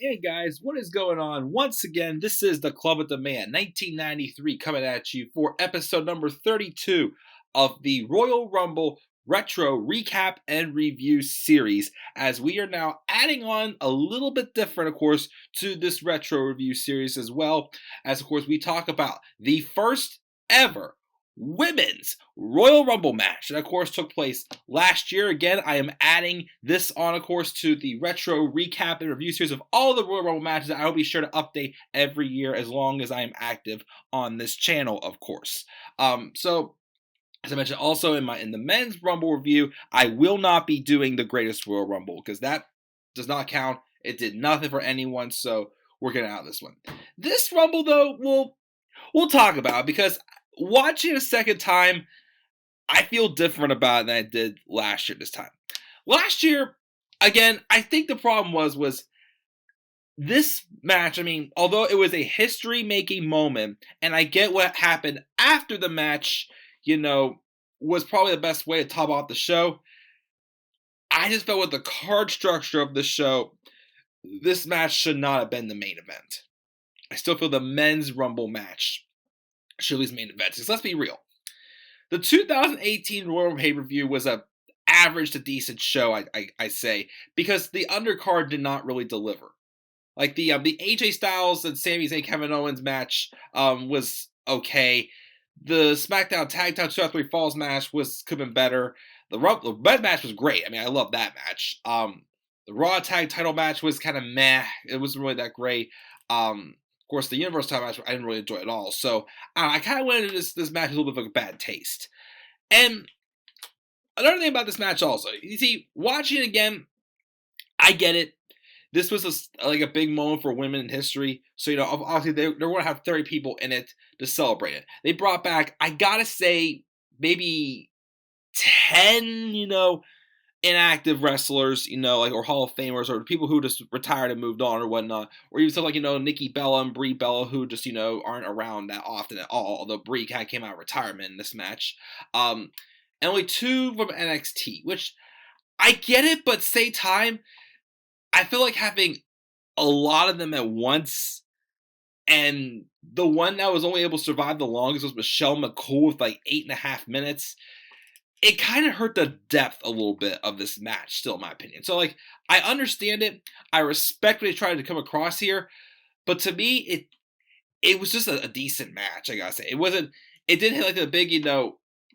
Hey guys, what is going on? Once again, this is the Club with the Man, 1993, coming at you for episode number 32 of the Royal Rumble Retro Recap and Review series, as we are now adding on a little bit different, of course, to this retro review series as well, as of course we talk about the first ever Women's Royal Rumble match that, of course, took place last year. Again, I am adding this on, of course, to the retro recap and review series of all the Royal Rumble matches that I will be sure to update every year as long as I am active on this channel, of course. So, as I mentioned, also in the men's Rumble review, I will not be doing the greatest Royal Rumble because that does not count. It did nothing for anyone, so we're getting out of this one. This Rumble, though, we'll talk about because watching it a second time, I feel different about it than I did last year this time. Last year, again, I think the problem was this match, I mean, although it was a history-making moment, and I get what happened after the match, was probably the best way to top off the show, I just felt with the card structure of the show, this match should not have been the main event. I still feel the men's Rumble match should be the main event. Because let's be real. The 2018 Royal Rumble pay-per-view was a average to decent show, I say, because the undercard did not really deliver. Like the AJ Styles and Sami Zayn Kevin Owens match was okay. The SmackDown Tag Team 2 out 3 Falls match could have been better. The Red match was great. I mean, I love that match. The Raw Tag Title match was kind of meh. It wasn't really that great. Of course, the Universal title match I didn't really enjoy at all. So I kind of went into this match with a little bit of a bad taste. And another thing about this match also, you see, watching it again, I get it. This was a big moment for women in history. So, obviously they're going to have 30 people in it to celebrate it. They brought back, I gotta say, maybe 10, inactive wrestlers, or Hall of Famers, or people who just retired and moved on or whatnot, or even stuff like, Nikki Bella and Brie Bella, who just, aren't around that often at all, although Brie kind of came out of retirement in this match. And only 2 from NXT, which I get it, but same time, I feel like having a lot of them at once, and the one that was only able to survive the longest was Michelle McCool with 8.5 minutes. It kind of hurt the depth a little bit of this match, still, in my opinion. So, I understand it. I respect what they tried to come across here. But to me, it was just a decent match, I gotta say. It didn't hit, the big,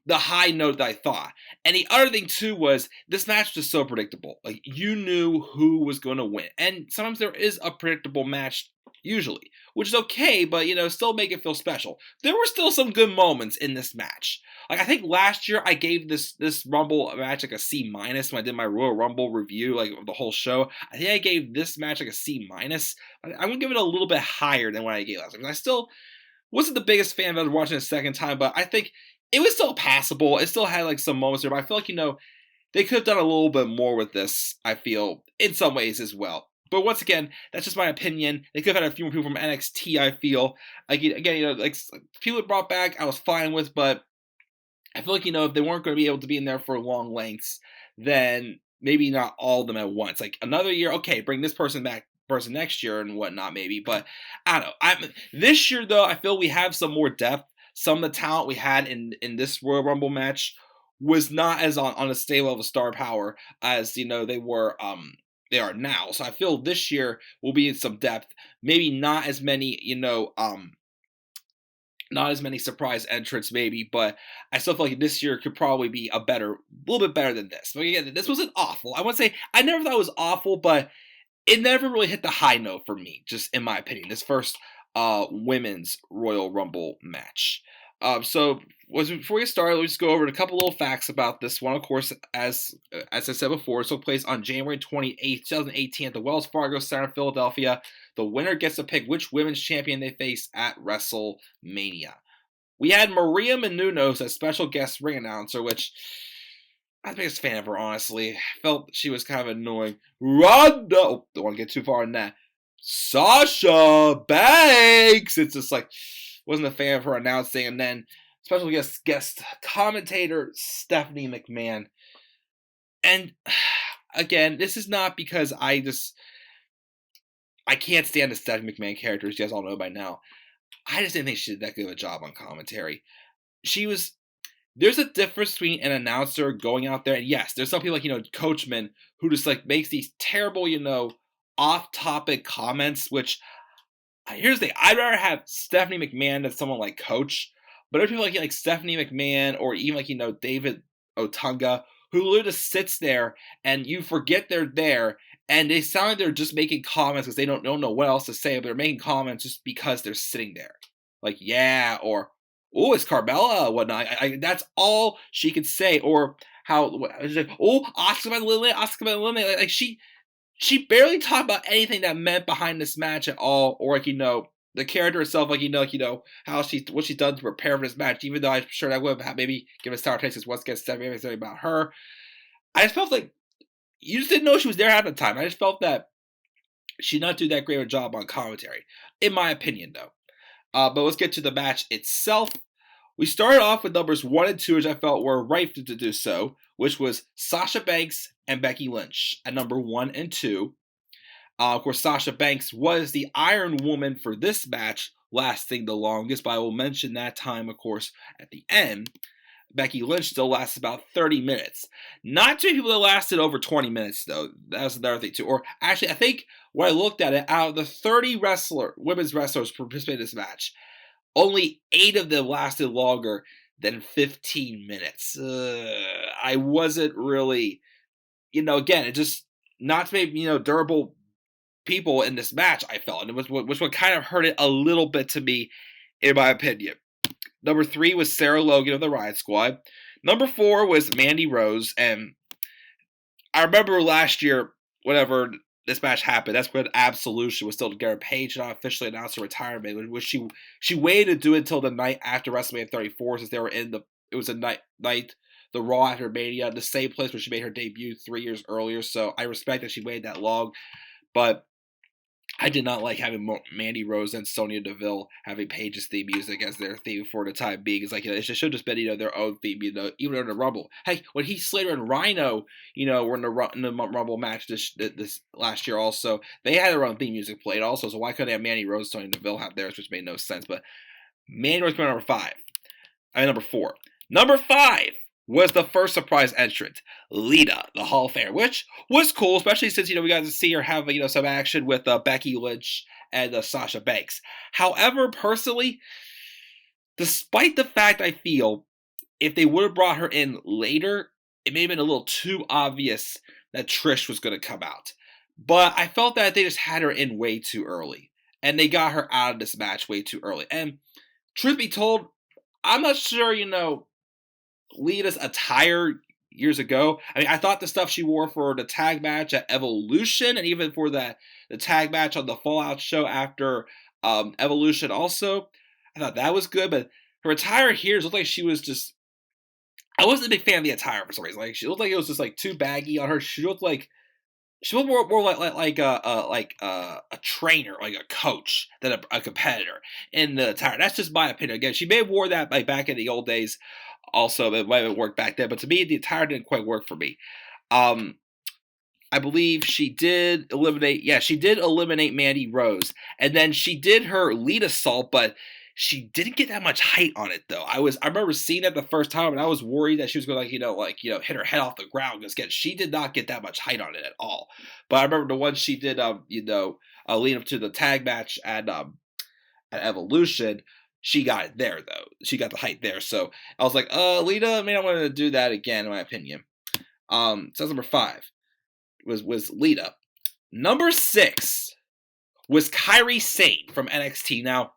the high note that I thought. And the other thing, too, was this match was just so predictable. You knew who was going to win. And sometimes there is a predictable match, usually, which is okay, but, still make it feel special. There were still some good moments in this match. I think last year I gave this Rumble match a C- when I did my Royal Rumble review, of the whole show. I think I gave this match a C-. I'm going to give it a little bit higher than what I gave last time. I still wasn't the biggest fan of watching it a second time, but I think it was still passable. It still had some moments there, but I feel like, they could have done a little bit more with this, I feel, in some ways as well. But once again, that's just my opinion. They could have had a few more people from NXT, I feel. Again, people brought back, I was fine with, but I feel like, if they weren't going to be able to be in there for long lengths, then maybe not all of them at once. Another year, okay, bring this person back, person next year and whatnot, maybe. But I don't know. This year, though, I feel we have some more depth. Some of the talent we had in this Royal Rumble match was not as on a stable level of star power as, they are now. So I feel this year will be in some depth. Maybe not as many, not as many surprise entrants, maybe, but I still feel like this year could probably be a little bit better than this. But again, this wasn't awful. I would say I never thought it was awful, but it never really hit the high note for me, just in my opinion. This first women's Royal Rumble match. So before we start, let's go over a couple little facts about this one. Of course, as I said before, it took place on January 28th, 2018 at the Wells Fargo Center in Philadelphia. The winner gets to pick which women's champion they face at WrestleMania. We had Maria Menounos as special guest ring announcer, which I'm the biggest fan of her, honestly. I felt she was kind of annoying. Ronda! Oh, don't want to get too far in that. Sasha Banks! It's just wasn't a fan of her announcing. And then special guest commentator Stephanie McMahon. And again, this is not because I just I can't stand the Stephanie McMahon character, as you guys all know by now. I just didn't think she did that good of a job on commentary. There's a difference between an announcer going out there, and yes, there's some people like, Coachman, who just like makes these terrible, off-topic comments, which, here's the thing, I'd rather have Stephanie McMahon than someone like Coach, but there's people like Stephanie McMahon, or even like, David Otunga, who literally just sits there, and you forget they're there, and they sound like they're just making comments because they don't know what else to say, but they're making comments just because they're sitting there. Like, yeah, or, oh, it's Carmella, whatnot. That's all she could say. Or how, like, oh, Asuka by the limit, Asuka by the limit. Like she barely talked about anything that meant behind this match at all. Or like, the character herself, like, how what she's done to prepare for this match. Even though I'm sure that would have maybe given sour taste as once gets something about her. I just felt like you just didn't know she was there half the time. I just felt that she did not do that great of a job on commentary, in my opinion, though. But let's get to the match itself. We started off with numbers 1 and 2, which I felt were right to do so, which was Sasha Banks and Becky Lynch at number 1 and 2. Of course, Sasha Banks was the Iron Woman for this match, lasting the longest, but I will mention that time, of course, at the end. Becky Lynch still lasts about 30 minutes. Not too many people that lasted over 20 minutes, though. That's another thing, too. Or actually, I think when I looked at it, out of the 30 women's wrestlers participating in this match, only 8 of them lasted longer than 15 minutes. I wasn't really, again, it just, not to make, durable people in this match, I felt. And it was which would kind of hurt it a little bit to me, in my opinion. Number 3 was Sarah Logan of the Riot Squad. Number 4 was Mandy Rose. And I remember last year, whenever this match happened, that's when Absolution was still together. Paige not officially announced her retirement, which she waited to do it until the night after WrestleMania 34, since they were it was a night the Raw after Mania, the same place where she made her debut 3 years earlier. So I respect that she waited that long, but I did not like having Mandy Rose and Sonya Deville having Paige's theme music as their theme for the time being. It's like, it should have just been, their own theme, even in the Rumble. Hey, when Heath Slater and Rhino, were in the Rumble match this last year also, they had their own theme music played also, so why couldn't they have Mandy Rose and Sonya Deville have theirs, which made no sense. But Mandy Rose came number 4. Number 5 was the first surprise entrant, Lita, the Hall of Famer, which was cool, especially since, we got to see her have, some action with Becky Lynch and Sasha Banks. However, personally, despite the fact I feel if they would have brought her in later, it may have been a little too obvious that Trish was going to come out. But I felt that they just had her in way too early, and they got her out of this match way too early. And truth be told, I'm not sure, Lita's attire years ago. I mean, I thought the stuff she wore for the tag match at Evolution, and even for the tag match on the Fallout show after Evolution also, I thought that was good, but her attire here looked like she was just, I wasn't a big fan of the attire for some reason. Like, she looked like it was just like too baggy on her. She looked more like a trainer, like a coach, than a competitor in the attire. That's just my opinion. Again, she may have wore that like back in the old days. Also, it might have worked back then, but to me, the attire didn't quite work for me. I believe she did eliminate Mandy Rose, and then she did her Lita salt, but she didn't get that much height on it though. I remember seeing that the first time, and I was worried that she was going to hit her head off the ground, because she did not get that much height on it at all. But I remember the one she did, leading up to the tag match at Evolution. She got it there, though. She got the height there. So I was like, Lita, may not want to do that again, in my opinion. So that's number 5 was Lita. Number 6 was Kairi Sane from NXT. Now,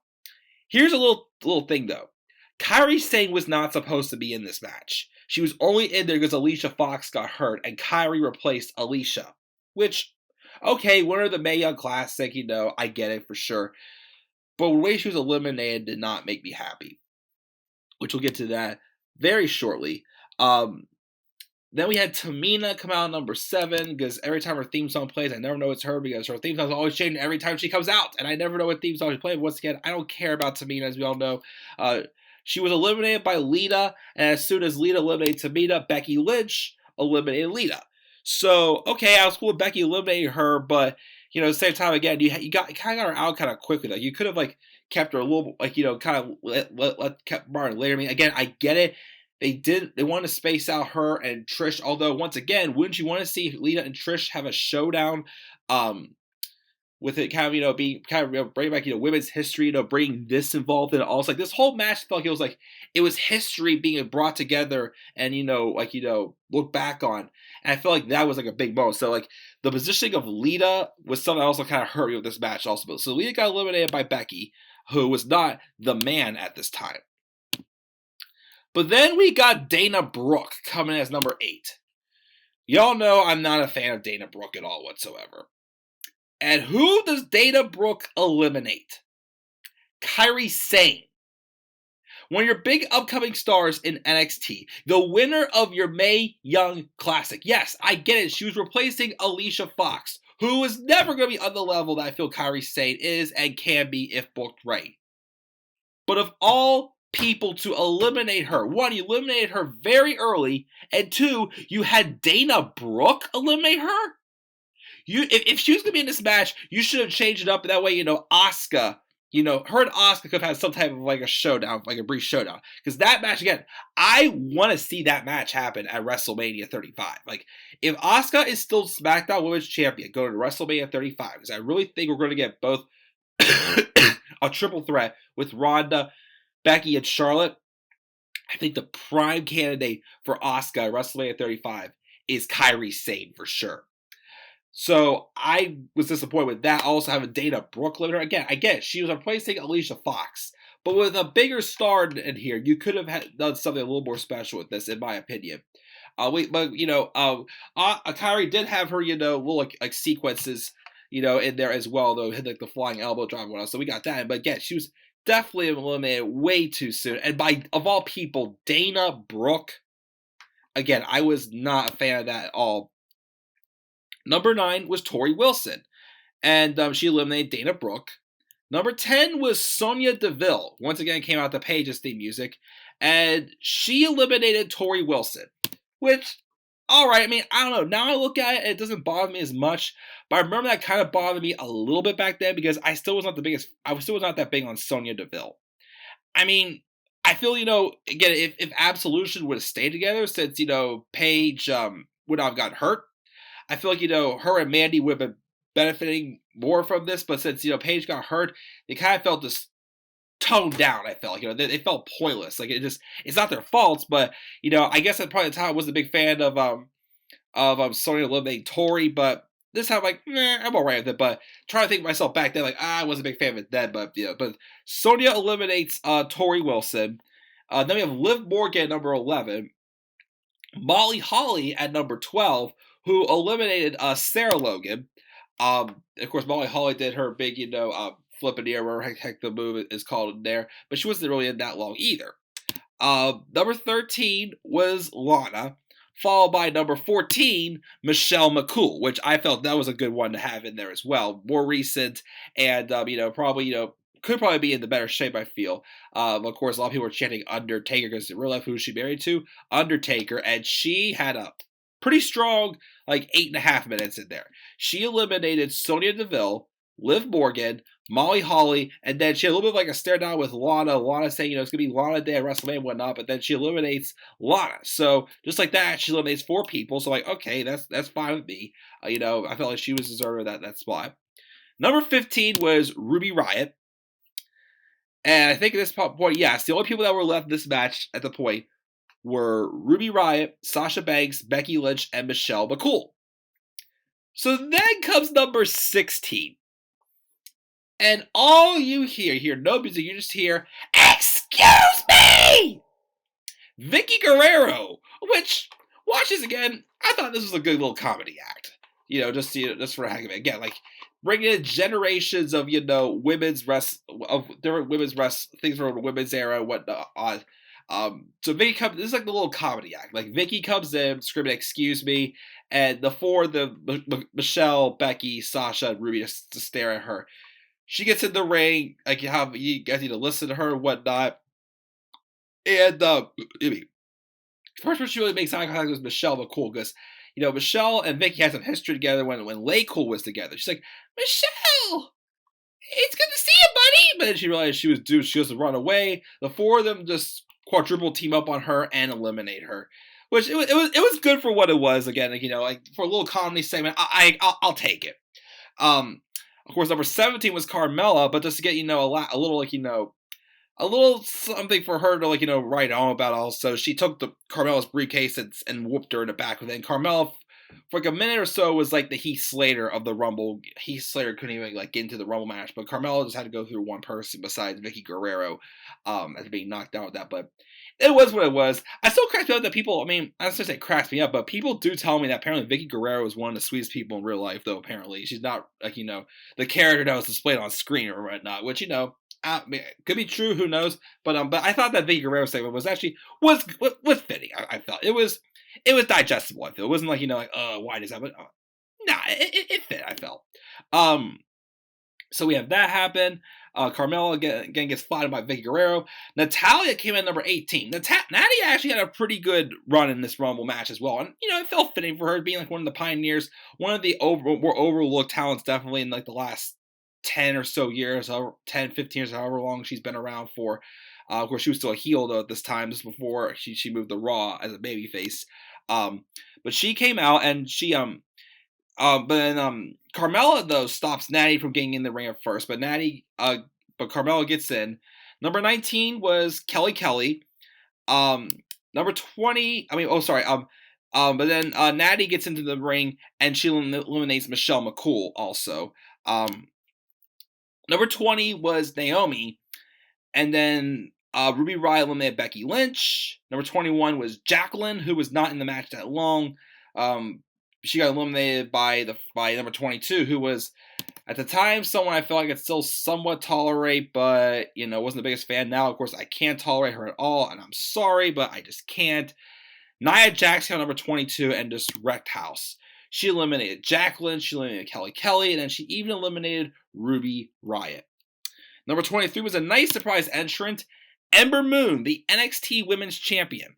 here's a little thing, though. Kairi Sane was not supposed to be in this match. She was only in there because Alicia Fox got hurt, and Kairi replaced Alicia. Which, okay, winner of the Mae Young Classic, I get it for sure. But the way she was eliminated did not make me happy, which we'll get to that very shortly. Then we had Tamina come out number 7, because every time her theme song plays, I never know it's her, because her theme song is always changing every time she comes out, and I never know what theme song she's playing. Once again, I don't care about Tamina, as we all know. She was eliminated by Lita, and as soon as Lita eliminated Tamina, Becky Lynch eliminated Lita. So, okay, I was cool with Becky eliminating her, but same time again, you kind of got her out kind of quickly. Like you could have like kept her a little, like kind of let kept Martin later. I mean, again, I get it. They wanted to space out her and Trish. Although once again, wouldn't you want to see Lita and Trish have a showdown? With it kind of, being kind of bringing back, women's history, bringing this involved in it also. Like this whole match felt like it was history being brought together and, look back on. And I felt like that was like a big moment. So like the positioning of Lita was something that also kind of hurt me with this match also. So Lita got eliminated by Becky, who was not the man at this time. But then we got Dana Brooke coming as number 8. Y'all know I'm not a fan of Dana Brooke at all whatsoever. And who does Dana Brooke eliminate? Kairi Sane. One of your big upcoming stars in NXT. The winner of your Mae Young Classic. Yes, I get it. She was replacing Alicia Fox, who is never going to be on the level that I feel Kairi Sane is and can be if booked right. But of all people to eliminate her, 1, you eliminated her very early, and 2, you had Dana Brooke eliminate her? If she was going to be in this match, you should have changed it up. That way, Asuka, her and Asuka could have had some type of like a showdown, like a brief showdown. Because that match, again, I want to see that match happen at WrestleMania 35. Like, if Asuka is still SmackDown Women's Champion, go to WrestleMania 35. Because I really think we're going to get both a triple threat with Ronda, Becky, and Charlotte. I think the prime candidate for Asuka at WrestleMania 35 is Kairi Sane for sure. So I was disappointed with that. Also having Dana Brooke limit her. Again, I get it. She was replacing Alicia Fox. But with a bigger star in here, you could have done something a little more special with this, in my opinion. Kairi did have her, little like sequences, in there as well, though, hit like the flying elbow drop and whatnot. So we got that. But again, she was definitely eliminated way too soon. And of all people, Dana Brooke, again, I was not a fan of that at all. Number 9 was Tori Wilson, and she eliminated Dana Brooke. Number 10 was Sonya Deville. Once again, came out the Page's theme music, and she eliminated Tori Wilson, which, all right, I mean, I don't know. Now I look at it, it doesn't bother me as much, but I remember that kind of bothered me a little bit back then because I still was not that big on Sonya Deville. I mean, I feel, again, if Absolution would have stayed together since, Paige would not have gotten hurt, I feel like, her and Mandy would have been benefiting more from this, but since, Paige got hurt, they kind of felt just toned down, I felt like, they felt pointless. Like, it's not their faults, but, I guess at probably the time I wasn't a big fan of Sonya eliminating Tori, but this time, like, I'm alright with it, but trying to think of myself back then, like, I wasn't a big fan of it then, but Sonya eliminates Tori Wilson. Then we have Liv Morgan at number 11, Molly Holly at number 12, who eliminated Sarah Logan. Of course, Molly Holly did her big, flip in the air, whatever heck the move is called in there, but she wasn't really in that long either. Number 13 was Lana, followed by number 14, Michelle McCool, which I felt that was a good one to have in there as well. More recent, and, probably, could probably be in the better shape, I feel. Of course, a lot of people were chanting Undertaker because in real life, who she married to? Undertaker, and she had a pretty strong, like 8.5 minutes in there. She eliminated Sonya Deville, Liv Morgan, Molly Holly, and then she had a little bit of like a stare down with Lana. Lana saying, it's going to be Lana Day at WrestleMania and whatnot, but then she eliminates Lana. So just like that, she eliminates 4 people. So like, okay, that's fine with me. I felt like she was deserving of that spot. Number 15 was Ruby Riot. And I think at this point, yes, the only people that were left in this match at the point were Ruby Riot, Sasha Banks, Becky Lynch, and Michelle McCool. So then comes number 16. And all you hear no music, you just hear, "Excuse me!" Vicky Guerrero, which, watch this again, I thought this was a good little comedy act. Just for a heck of it. Again, like, bringing in generations of, women's different women's things from the women's era and whatnot. So Vicky comes, this is like the little comedy act. Like, Vicky comes in, screaming, "Excuse me," and Michelle, Becky, Sasha, and Ruby just to stare at her. She gets in the ring, like, you guys need to listen to her and whatnot. And, first one she really makes eye contact with Michelle McCool, because, Michelle and Vicky had some history together when McCool was together. She's like, Michelle, it's good to see you, buddy. But then she realized she was due. She was to run away. The four of them just quadruple team up on her and eliminate her. Which it was good for what it was. Again, like for a little comedy segment, I'll take it. Of course, number 17 was Carmella, but just to get a little something for her to write home about. Also, she took Carmella's briefcase and whooped her in the back with it. And Carmella, for like a minute or so, was like the Heath Slater of the Rumble. Heath Slater couldn't even get into the Rumble match, but Carmella just had to go through one person besides Vicky Guerrero, after being knocked out with that. But it was what it was. I still cracks me up that people. I mean, I was gonna say cracks me up, but people do tell me that apparently Vicky Guerrero is one of the sweetest people in real life. Though apparently she's not the character that was displayed on screen or whatnot. Which could be true. Who knows? But I thought that Vicky Guerrero segment was fitting. I felt it was digestible. I feel it wasn't why does that? But it fit. I felt. So we have that happen. Carmella again gets fought by Vicky Guerrero. Natalya came in number 18. Nattie actually had a pretty good run in this Rumble match as well. And, it felt fitting for her being one of the pioneers, one of the more overlooked talents definitely in the last 10 or so years, 10, 15 years, however long she's been around for. Of course, she was still a heel though at this time, just before she moved to Raw as a babyface. But she came out and she but then Carmella though stops Nattie from getting in the ring at first, but Carmella gets in. Number 19 was Kelly. Number 20, but then Nattie gets into the ring and she eliminates Michelle McCool also. Number 20 was Naomi, and then Ruby Riot eliminated Becky Lynch. Number 21 was Jacqueline, who was not in the match that long. She got eliminated by number 22, who was at the time someone I felt like I could still somewhat tolerate, but wasn't the biggest fan. Now, of course, I can't tolerate her at all, and I'm sorry, but I just can't. Nia Jax got number 22 and just wrecked house. She eliminated Jacqueline, she eliminated Kelly, and then she even eliminated Ruby Riot. Number 23 was a nice surprise entrant, Ember Moon, the NXT Women's Champion.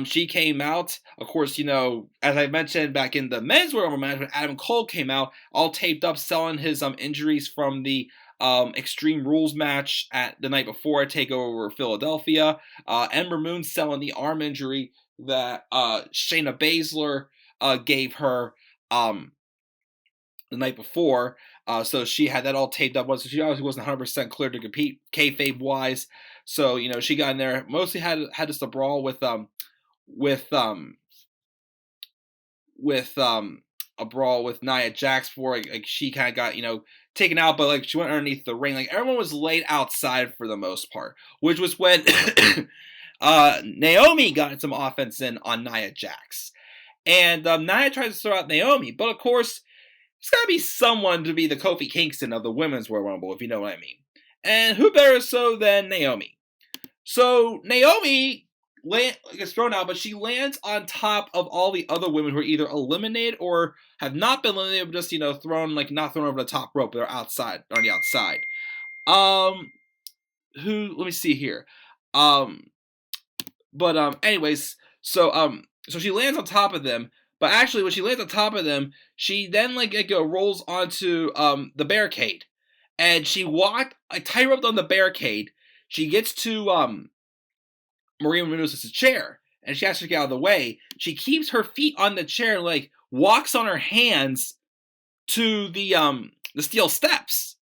She came out, of course, as I mentioned back in the men's Royal Rumble match when Adam Cole came out, all taped up, selling his injuries from the Extreme Rules match at the night before a takeover Philadelphia. Ember Moon selling the arm injury that Shayna Baszler gave her the night before. So she had that all taped up. So she obviously wasn't 100% clear to compete kayfabe wise. So she got in there. Mostly had just a brawl with a brawl with Nia Jax before she kind of got taken out, but she went underneath the ring. Everyone was laid outside for the most part, which was when Naomi got some offense in on Nia Jax. And Nia tries to throw out Naomi, but of course, there's got to be someone to be the Kofi Kingston of the Women's Royal Rumble, if you know what I mean. And who better so than Naomi? So Naomi gets thrown out, but she lands on top of all the other women who are either eliminated or have not been eliminated, but just thrown not thrown over the top rope, but they're outside, on the outside. Let me see here. Anyways, so she lands on top of them, but actually when she lands on top of them, she then rolls onto the barricade, and she walked tight-roped on the barricade. She gets to Maria Menounos' chair, and she has to get out of the way. She keeps her feet on the chair, walks on her hands to the steel steps,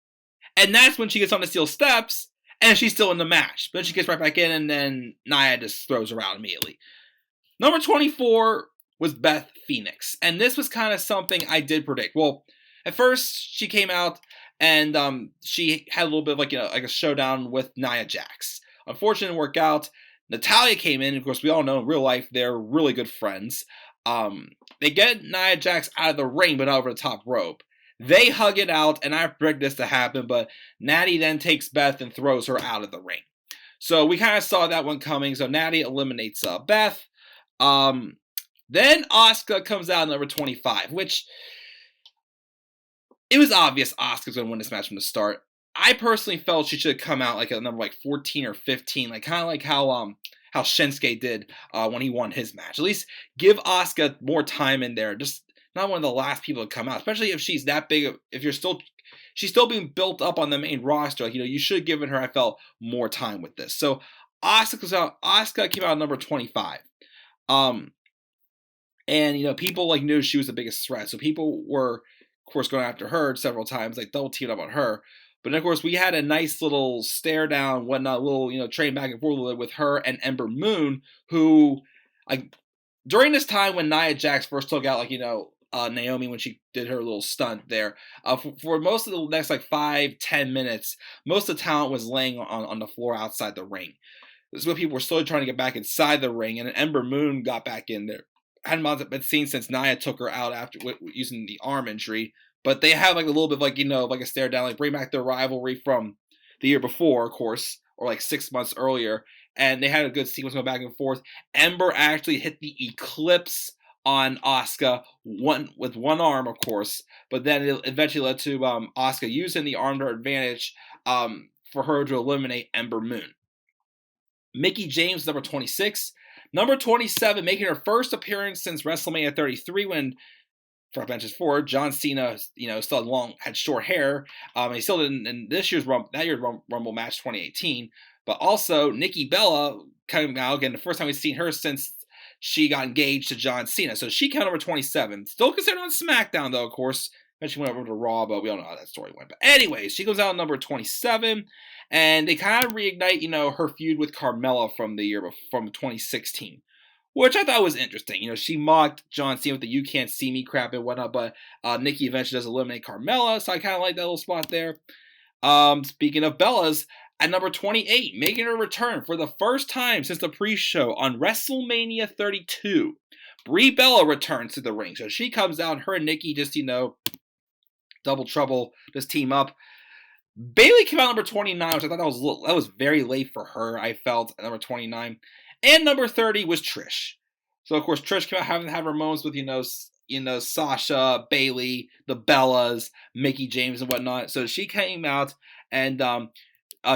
and that's when she gets on the steel steps. And she's still in the match. But she gets right back in, and then Nia just throws her out immediately. Number 24 was Beth Phoenix. And this was kind of something I did predict. Well, at first, she came out, and she had a little bit of a showdown with Nia Jax. Unfortunately, it didn't work out. Natalya came in. Of course, we all know in real life, they're really good friends. They get Nia Jax out of the ring, but not over the top rope. They hug it out, and I predicted this to happen, but Nattie then takes Beth and throws her out of the ring. So we kind of saw that one coming, so Nattie eliminates Beth. Then Asuka comes out at number 25, which it was obvious Asuka's going to win this match from the start. I personally felt she should have come out at number 14 or 15, kind of like how how Shinsuke did when he won his match. At least give Asuka more time in there. Just not one of the last people to come out, especially if she's that big. If she's still being built up on the main roster. Like, you should have given her, I felt, more time with this. So Asuka came out at number 25. And people knew she was the biggest threat. So people were, of course, going after her several times, like double teamed up on her. But then, of course, we had a nice little stare down, whatnot, little, train back and forth with her and Ember Moon, who, during this time when Nia Jax first took out, Naomi when she did her little stunt there, for most of the next 5-10 minutes, most of the talent was laying on the floor outside the ring. This is what people were slowly trying to get back inside the ring, and then Ember Moon got back in there. Hadn't been seen since Nia took her out after using the arm injury, but they have a little bit of a stare down, bring back their rivalry from the year before, of course, or 6 months earlier, and they had a good sequence going back and forth. Ember actually hit the Eclipse on Asuka with one arm, of course, but then it eventually led to Asuka using the arm to her advantage for her to eliminate Ember Moon. Mickie James, number 26. Number 27, making her first appearance since WrestleMania 33 when, for benches forward, John Cena, still had short hair. He still didn't in that year's Rumble match 2018. But also, Nikki Bella coming out again, the first time we've seen her since she got engaged to John Cena. So she came out number 27. Still considered on SmackDown, though, of course. Then she went over to Raw, but we all know how that story went. But anyways, she goes out number 27. And they kind of reignite, her feud with Carmella from 2016, which I thought was interesting. She mocked John Cena with the "you can't see me" crap and whatnot, but Nikki eventually does eliminate Carmella, so I kind of like that little spot there. Speaking of Bellas, at number 28, making her return for the first time since the pre-show on WrestleMania 32, Brie Bella returns to the ring. So she comes out, her and Nikki just, double trouble, just team up. Bayley came out number 29, which I thought that was very late for her, I felt, at number 29. And number 30 was Trish. So, of course, Trish came out having to have her moments with, Sasha, Bayley, the Bellas, Mickie James, and whatnot. So she came out and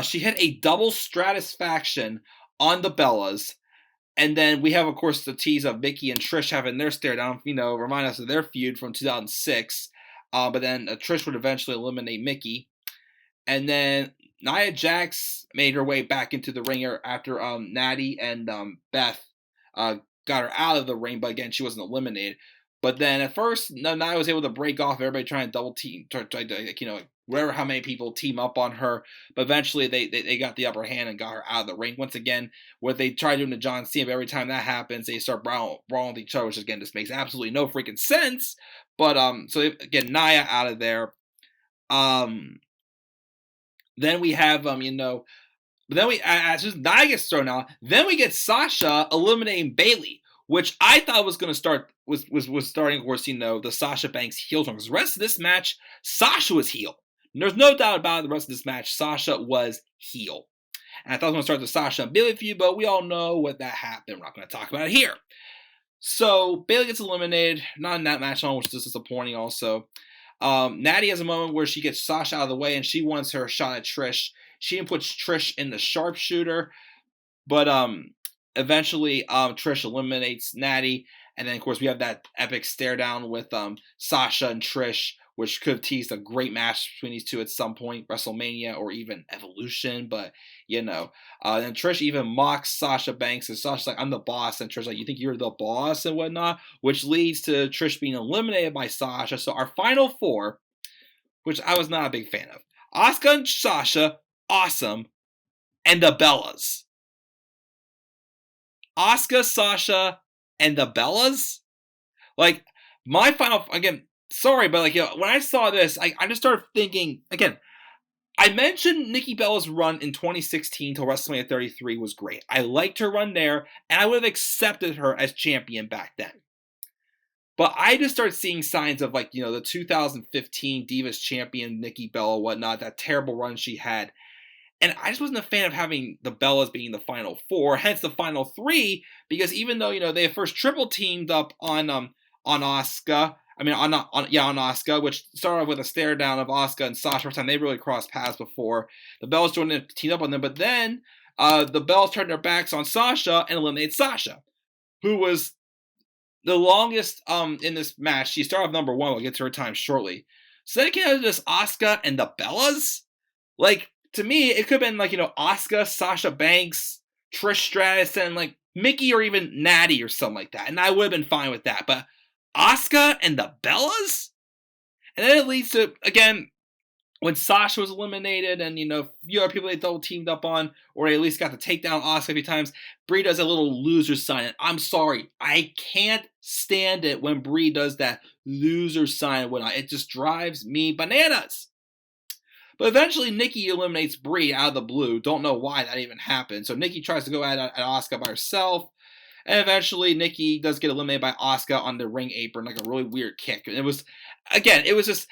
she hit a double Stratusfaction on the Bellas. And then we have, of course, the tease of Mickie and Trish having their stare down, remind us of their feud from 2006. But then Trish would eventually eliminate Mickie. And then Nia Jax made her way back into the ring after Nattie and Beth got her out of the ring, but again, she wasn't eliminated. But then at first, Nia was able to break off everybody trying to double team, whatever, how many people team up on her. But eventually, they got the upper hand and got her out of the ring. Once again, what they try doing to John Cena, every time that happens, they start brawling with each other, which again, just makes absolutely no freaking sense. But so again, Nia out of there. Then we have, but then as Nia gets thrown out, then we get Sasha eliminating Bayley, which I thought was going to start, was starting, of course, the Sasha Banks heel turn. Because the rest of this match, Sasha was heel. And there's no doubt about it, the rest of this match, Sasha was heel. And I thought I was going to start the Sasha and Bayley feud, but we all know what that happened. We're not going to talk about it here. So Bayley gets eliminated, not in that match, which is disappointing also. Nattie has a moment where she gets Sasha out of the way and she wants her shot at Trish. She puts Trish in the sharpshooter, but eventually Trish eliminates Nattie, and then of course we have that epic stare down with Sasha and Trish, which could have teased a great match between these two at some point, WrestleMania or even Evolution, but and Trish even mocks Sasha Banks, and Sasha's like, "I'm the boss," and Trish's like, "You think you're the boss?" and whatnot, which leads to Trish being eliminated by Sasha. So our final four, which I was not a big fan of, Asuka and Sasha, awesome, and the Bellas. Asuka, Sasha, and the Bellas? My final, again, sorry, but when I saw this, I just started thinking, again, I mentioned Nikki Bella's run in 2016 till WrestleMania 33 was great. I liked her run there, and I would have accepted her as champion back then. But I just started seeing signs of, the 2015 Divas champion Nikki Bella, whatnot, that terrible run she had. And I just wasn't a fan of having the Bellas being the final four, hence the final three, because even though, they first triple teamed up on Asuka, on Asuka, which started off with a stare down of Asuka and Sasha. First time they really crossed paths before. The Bellas joined in to team up on them, but then the Bellas turned their backs on Sasha and eliminated Sasha, who was the longest in this match. She started off number 1. We'll get to her time shortly. So then it came out to this Asuka and the Bellas. Like, to me, it could have been like, Asuka, Sasha Banks, Trish Stratus, and like Nikki or even Nattie or something like that. And I would have been fine with that. But Asuka and the Bellas? And then it leads to, again, when Sasha was eliminated and, few other people they double teamed up on, or they at least got to take down Asuka a few times, Brie does a little loser sign. And I'm sorry, I can't stand it when Brie does that loser sign and whatnot. It just drives me bananas. But eventually, Nikki eliminates Brie out of the blue. Don't know why that even happened. So Nikki tries to go at Asuka by herself. And eventually, Nikki does get eliminated by Asuka on the ring apron, like a really weird kick. And it was just...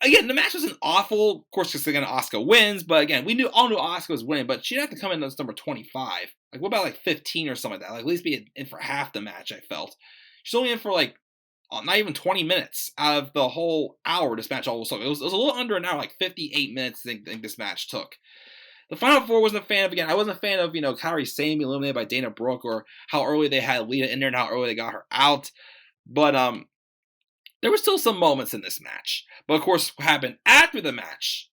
Again, the match wasn't awful. Of course, because again, Asuka wins. But again, we all knew Asuka was winning. But she'd have to come in as number 25. Like, what about like 15 or something like that? Like, at least be in for half the match, I felt. She's only in for like not even 20 minutes out of the whole hour this match almost took. It was a little under an hour, like 58 minutes I think this match took. The Final Four wasn't a fan of, again, I wasn't a fan of, Kairi Sane being eliminated by Dana Brooke, or how early they had Lita in there and how early they got her out. But there were still some moments in this match. But of course, what happened after the match,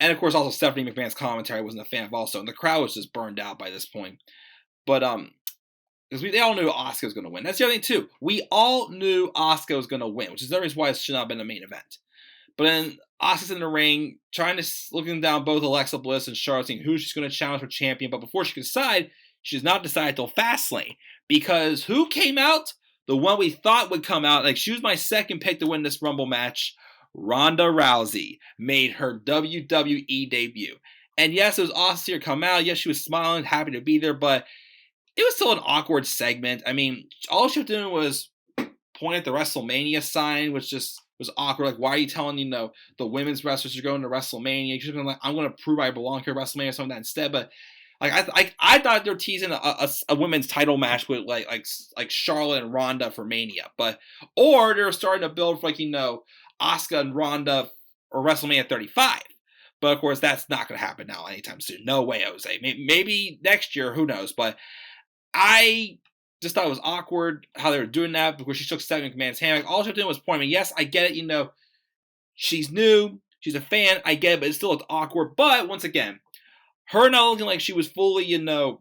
and of course also Stephanie McMahon's commentary I wasn't a fan of also, and the crowd was just burned out by this point. But because they all knew Asuka was going to win. That's the other thing too. We all knew Asuka was going to win, which is the reason why it should not have been the main event. But then Asuka's in the ring, looking down both Alexa Bliss and Charlotte, seeing who she's going to challenge for champion. But before she could decide, she does not decide till Fastlane. Because who came out? The one we thought would come out. Like, she was my second pick to win this Rumble match. Ronda Rousey made her WWE debut. And yes, it was awesome to see her come out. Yes, she was smiling, happy to be there. But it was still an awkward segment. I mean, all she was doing was point at the WrestleMania sign, which just was awkward. Like, why are you telling, the women's wrestlers are going to WrestleMania? You should have been like, I'm going to prove I belong here at WrestleMania or something like that instead. But I thought they were teasing a women's title match with like Charlotte and Ronda for Mania, or they were starting to build for Asuka and Ronda or WrestleMania 35. But of course, that's not going to happen now anytime soon. No way, Jose. Maybe next year, who knows? But I just thought it was awkward how they were doing that because she took Stephanie McMahon's hand. Like, all she was doing was pointing. Yes, I get it. She's new, she's a fan. I get it, but it still looked awkward. But once again, her not looking like she was fully, in the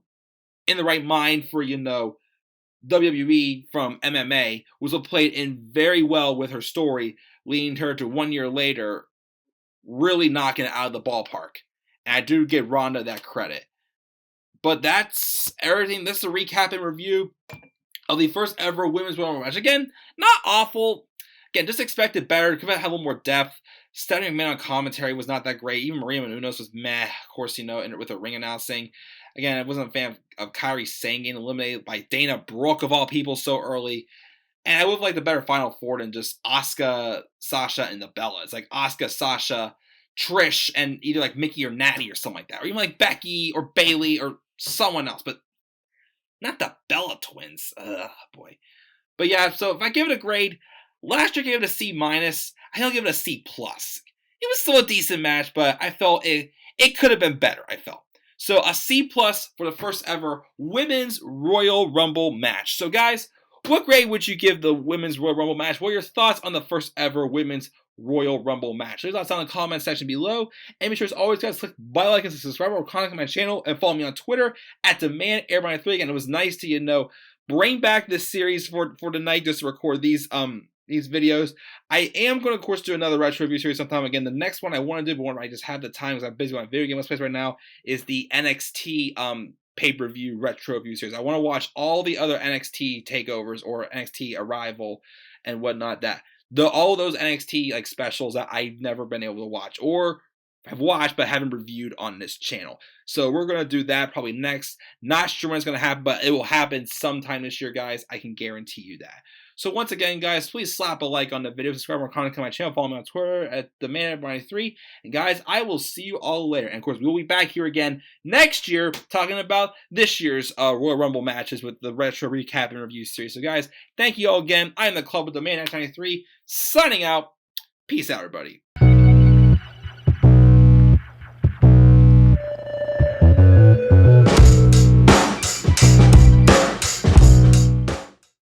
right mind for, WWE from MMA was what played in very well with her story, leading her to 1 year later really knocking it out of the ballpark. And I do give Ronda that credit. But that's everything. This is a recap and review of the first ever Women's Royal Rumble match. Again, not awful. Again, just expected better. Could have had a little more depth. Stephanie McMahon on commentary was not that great. Even Maria Menounos was meh. Of course, with the ring announcing. Again, I wasn't a fan of Kairi Sane getting eliminated by Dana Brooke, of all people, so early. And I would have liked a better Final Four than just Asuka, Sasha, and the Bellas. Like Asuka, Sasha, Trish, and either like Mickey or Nattie or something like that. Or even like Becky or Bayley or someone else. But not the Bella twins. Ugh, boy. But yeah, so if I give it a grade, last year I gave it a C-. I think I'll give it a C+. It was still a decent match, but I felt it could have been better, I felt. So a C+ for the first ever Women's Royal Rumble match. So guys, what grade would you give the Women's Royal Rumble match? What are your thoughts on the first ever Women's Royal Rumble match? Leave thoughts down in the comment section below. And make sure as always, guys, click buy, like, and subscribe, or comment on my channel, and follow me on Twitter at DemandAirborne3. Again, it was nice to, bring back this series for tonight just to record these videos. I am going to, of course, do another retro review series sometime. Again, the next one I want to do, but one I just have the time because I'm busy with my video game let's play right now, is the NXT pay-per-view retro review series. I want to watch all the other NXT takeovers or NXT Arrival and whatnot. All those NXT specials that I've never been able to watch or have watched but haven't reviewed on this channel. So we're going to do that probably next. Not sure when it's going to happen, but it will happen sometime this year, guys. I can guarantee you that. So once again, guys, please slap a like on the video, subscribe or comment on my channel, follow me on Twitter at DemandAirborne3. And guys, I will see you all later. And of course, we'll be back here again next year talking about this year's Royal Rumble matches with the retro recap and review series. So guys, thank you all again. I am the Club with Demand 93, signing out. Peace out, everybody.